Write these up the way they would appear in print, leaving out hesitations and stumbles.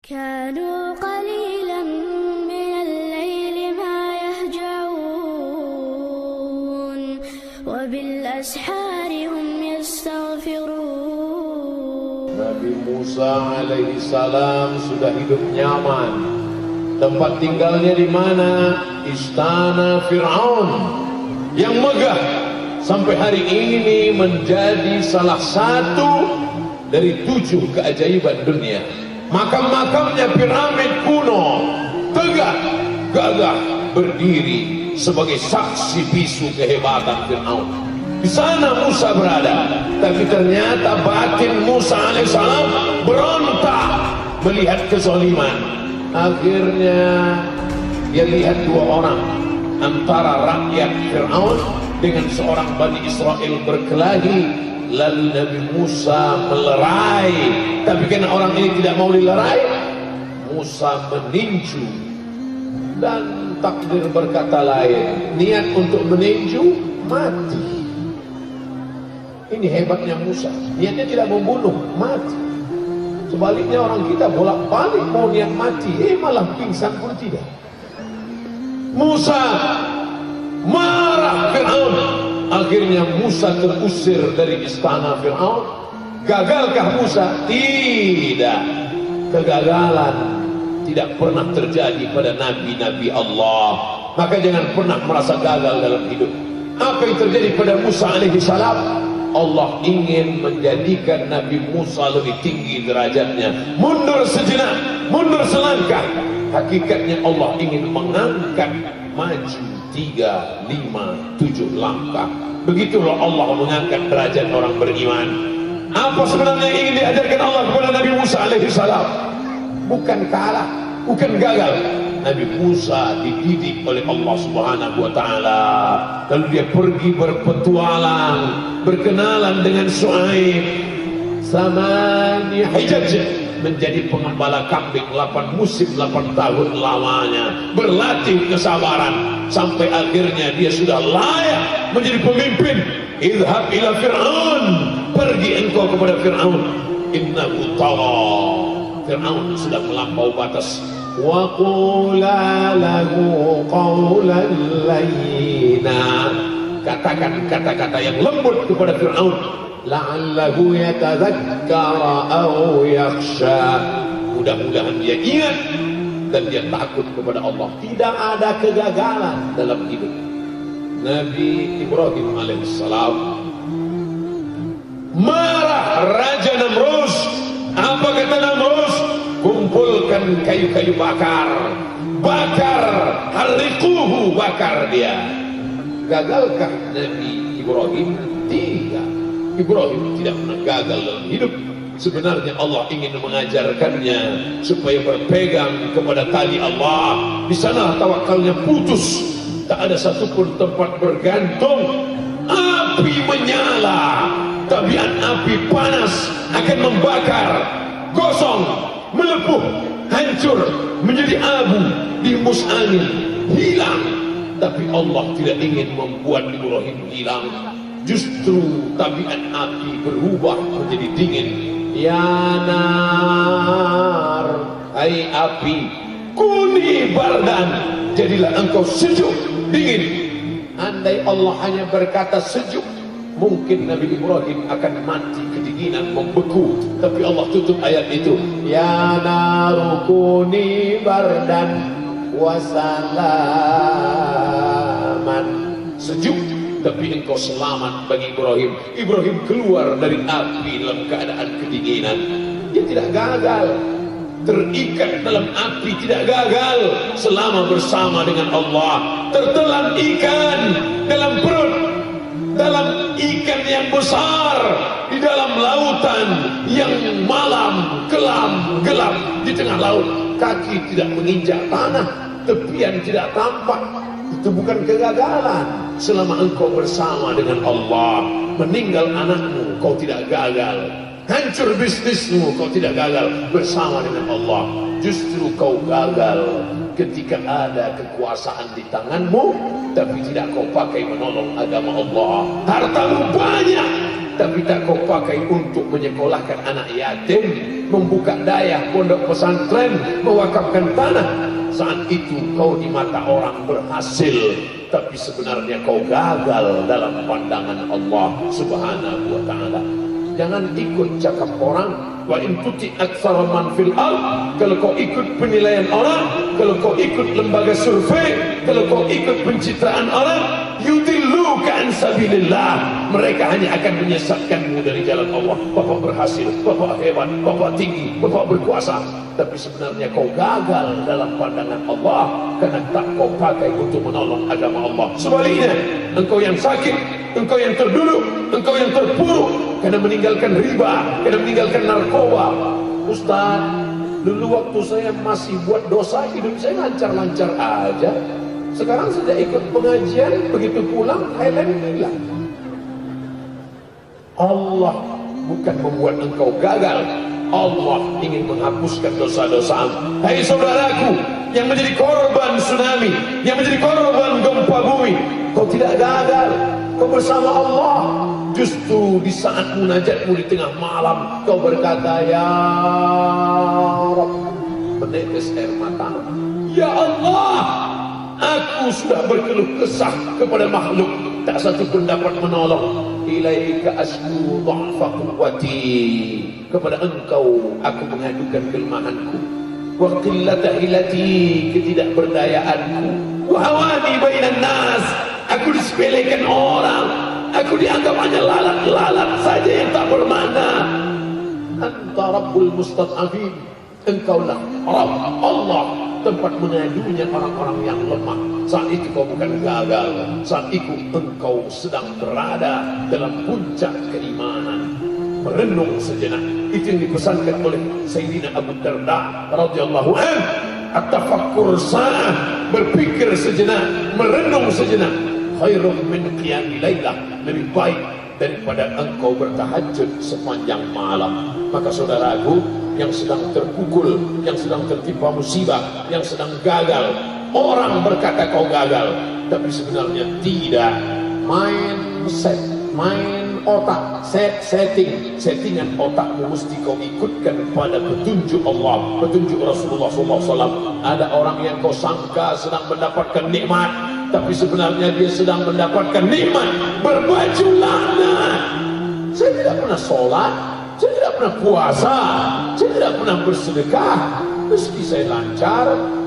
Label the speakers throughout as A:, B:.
A: كانوا قليلا من الليل ما يهجعون وبالأسحار هم يستغفرون.
B: Nabi Musa alaihi salam sudah hidup nyaman. Tempat tinggalnya di mana? Istana Fir'aun yang megah, sampai hari ini menjadi salah satu dari 7 keajaiban dunia. Makam-makamnya piramid kuno, tegak, gagah, berdiri sebagai saksi bisu kehebatan Fir'aun. Di sana Musa berada, tapi ternyata batin Musa alaihissalam berontak melihat kezaliman. Akhirnya dia lihat 2 orang antara rakyat Fir'aun dengan seorang Bani Israel berkelahi. Lalu Nabi Musa melerai, tapi karena orang ini tidak mau dilerai, Musa meninju. Dan takdir berkata lain, niat untuk meninju, mati. Ini hebatnya Musa, niatnya tidak membunuh, mati. Sebaliknya orang kita bolak-balik mau niat mati, malah pingsan pun tidak. Musa marah Fir'aun. Akhirnya Musa terusir dari istana Fir'aun. Gagalkah Musa? Tidak. Kegagalan tidak pernah terjadi pada nabi-nabi Allah. Maka jangan pernah merasa gagal dalam hidup. Apa yang terjadi pada Musa alaihi salam? Allah ingin menjadikan Nabi Musa lebih tinggi derajatnya. Mundur sejenak, mundur selangkah. Hakikatnya Allah ingin mengangkat, maju 3, 5, 7 langkah. Begitulah Allah mengangkat derajat orang beriman. Apa sebenarnya yang ingin diajarkan Allah kepada Nabi Musa alaihi salam? Bukan kalah, bukan gagal. Nabi Musa dididik oleh Allah Subhanahu wa taala. Lalu dia pergi berpetualang, berkenalan dengan Syuaib. Samani hijaj, menjadi pengembala kambing 8 musim 8 tahun lamanya, berlatih kesabaran sampai akhirnya dia sudah layak menjadi pemimpin. Idhab ila Fir'aun, pergi engkau kepada Fir'aun, innahu tagha. Fir'aun sudah melampaui batas. Wa qula lahu qawlan layyina, katakan kata-kata yang lembut kepada Fir'aun. La'allahu yatadzakkara aw yakhsha, mudah-mudahan dia ingat dan dia takut kepada Allah. Tidak ada kegagalan dalam hidup. Nabi Ibrahim alaihissalam marah Raja Namrus. Apa kata Namrus? Kumpulkan kayu-kayu bakar, bakar, harriquhu, bakar dia. Gagalkah Nabi Ibrahim? Tidak. Ibrahim tidak pernah gagal dalam hidup. Sebenarnya Allah ingin mengajarkannya supaya berpegang kepada tali Allah. Di sana tawakalnya putus, tak ada satupun tempat bergantung. Api menyala, tabiat api panas akan membakar, gosong, melepuh, hancur, menjadi abu, dihembus angin, hilang. Tapi Allah tidak ingin membuat Ibrahim hilang. Justru tabiat api berubah menjadi dingin. Ya nar, hai api, kuni bardan, jadilah engkau sejuk, dingin. Andai Allah hanya berkata sejuk, mungkin Nabi Ibrahim akan mati kedinginan, membeku. Tapi Allah tutup ayat itu. Ya naru kuni bardan wasalaman, sejuk tapi engkau selamat bagi Ibrahim. Ibrahim keluar dari api dalam keadaan kedinginan. Dia tidak gagal, terikat dalam api tidak gagal selama bersama dengan Allah. Tertelan ikan dalam perut, dalam ikan yang besar, di dalam lautan yang malam, kelam, gelap, di tengah laut. Kaki tidak menginjak tanah, tepian tidak tampak. Itu bukan kegagalan. Selama engkau bersama dengan Allah, meninggal anakmu, kau tidak gagal. Hancur bisnismu, kau tidak gagal bersama dengan Allah. Justru kau gagal ketika ada kekuasaan di tanganmu, tapi tidak kau pakai menolong agama Allah. Hartamu banyak, tapi tak kau pakai untuk menyekolahkan anak yatim, membuka dayah pondok pesantren, mewakafkan tanah. Saat itu kau di mata orang berhasil, tapi sebenarnya kau gagal dalam pandangan Allah Subhanahu wa ta'ala. Jangan ikut cakap orang. Wa in tuti aktsara man fil ard, kalau kau ikut penilaian orang, kalau kau ikut lembaga survei, kalau kau ikut pencitraan orang, yudilluka an sabilillah, mereka hanya akan menyesatkanmu dari jalan Allah. Bapak berhasil, bapak hebat, bapak tinggi, bapak berkuasa, tapi sebenarnya kau gagal dalam pandangan Allah karena tak kau pakai untuk menolong agama Allah. Sebaliknya, engkau yang sakit, engkau yang terduduk, engkau yang terpuruk karena meninggalkan riba, karena meninggalkan narkoba. Ustaz, dulu waktu saya masih buat dosa, hidup saya lancar-lancar aja. Sekarang sudah ikut pengajian, begitu pulang Thailand hilang. Allah bukan membuat engkau gagal, Allah ingin menghapuskan dosa-dosa. Hai saudaraku yang menjadi korban tsunami, yang menjadi korban gempa bumi, kau tidak gagal, kau bersama Allah. Justru di saat munajatmu di tengah malam, kau berkata, Ya Rabb, menetes air mata. Ya Allah, aku sudah berkeluh kesah kepada makhluk, tak satu pun dapat menolong. Ilaika asku dha'fa quwwati, kepada engkau aku mengadukan kelemahanku, wa qillata hilati, ketidakberdayaanku, wa hawani bainan nas, aku disepelekan orang, aku dianggap hanya lalat-lalat saja yang tak bermakna. Anta Rabbul Mustad'afin, engkaulah Rabb, Allah, tempat mengadunya orang-orang yang lemah. Saat itu kau bukan gagal, saat itu engkau sedang berada dalam puncak keimanan. Merenung sejenak, itu yang dipesankan oleh Sayyidina Abu Darda radhiyallahu anhu. At-tafakkur sa'ah, berpikir sejenak, merenung sejenak, khairun min qiyamil lailah, lebih baik daripada engkau bertahajud sepanjang malam. Maka saudaraku yang sedang terpukul, yang sedang tertimpa musibah, yang sedang gagal, orang berkata kau gagal, tapi sebenarnya tidak. Mindset, main otak, settingan otakmu mesti kau ikutkan pada petunjuk Allah, petunjuk Rasulullah SAW. Ada orang yang kau sangka sedang mendapatkan nikmat, tapi sebenarnya dia sedang mendapatkan nikmat berbaju laknat. Saya tidak pernah sholat, saya tidak pernah puasa, saya tidak pernah bersedekah, meski saya lancar,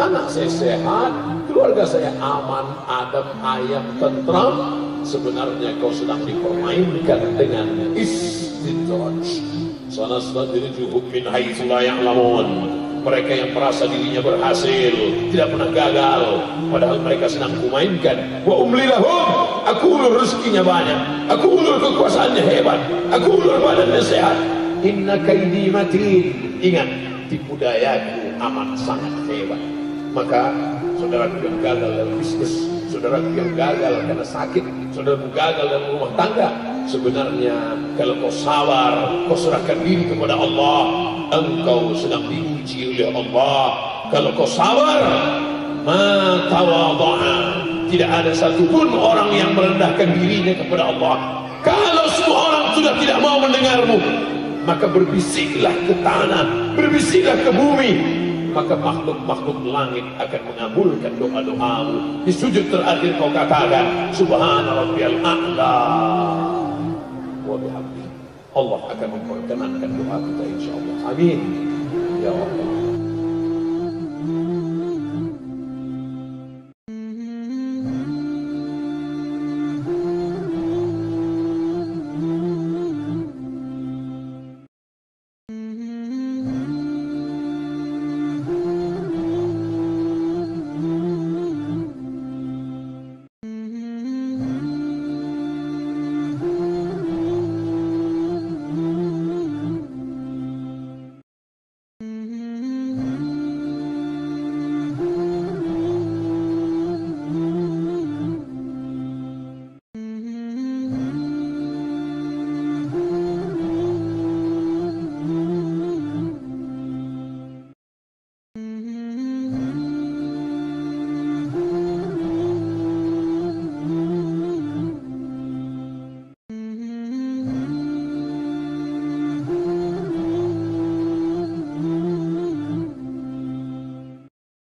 B: anak saya sehat, keluarga saya aman, adem, ayam, tentram. Sebenarnya kau sedang dipermainkan dengan istidraj. Sanastadrijuhum min haitsu la ya'lamun. Mereka yang merasa dirinya berhasil, tidak pernah gagal, padahal mereka sedang kumainkan. Wa umli lahum, aku ulur rezekinya banyak, aku ulur kekuasaannya hebat, aku ulur badannya sehat. Inna kaidi matin. Ingat, tipu dayaku amat sangat hebat. Maka saudaraku yang gagal dalam bisnis, saudaraku yang gagal karena sakit, saudaraku gagal dalam rumah tangga, sebenarnya kalau kau sabar, kau serahkan diri kepada Allah, engkau sedang diuji oleh Allah. Kalau kau sabar, ma tawadha'a, tidak ada satupun orang yang merendahkan dirinya kepada Allah. Kalau semua orang sudah tidak mau mendengarmu, maka berbisiklah ke tanah, berbisiklah ke bumi, maka makhluk-makhluk langit akan mengabulkan doa-doamu. Di sujud terakhir kau katakan, Subhana rabbiyal a'la wa bihamdihi. Allah akan memperkenankan doa kita insyaallah. Amin ya Allah.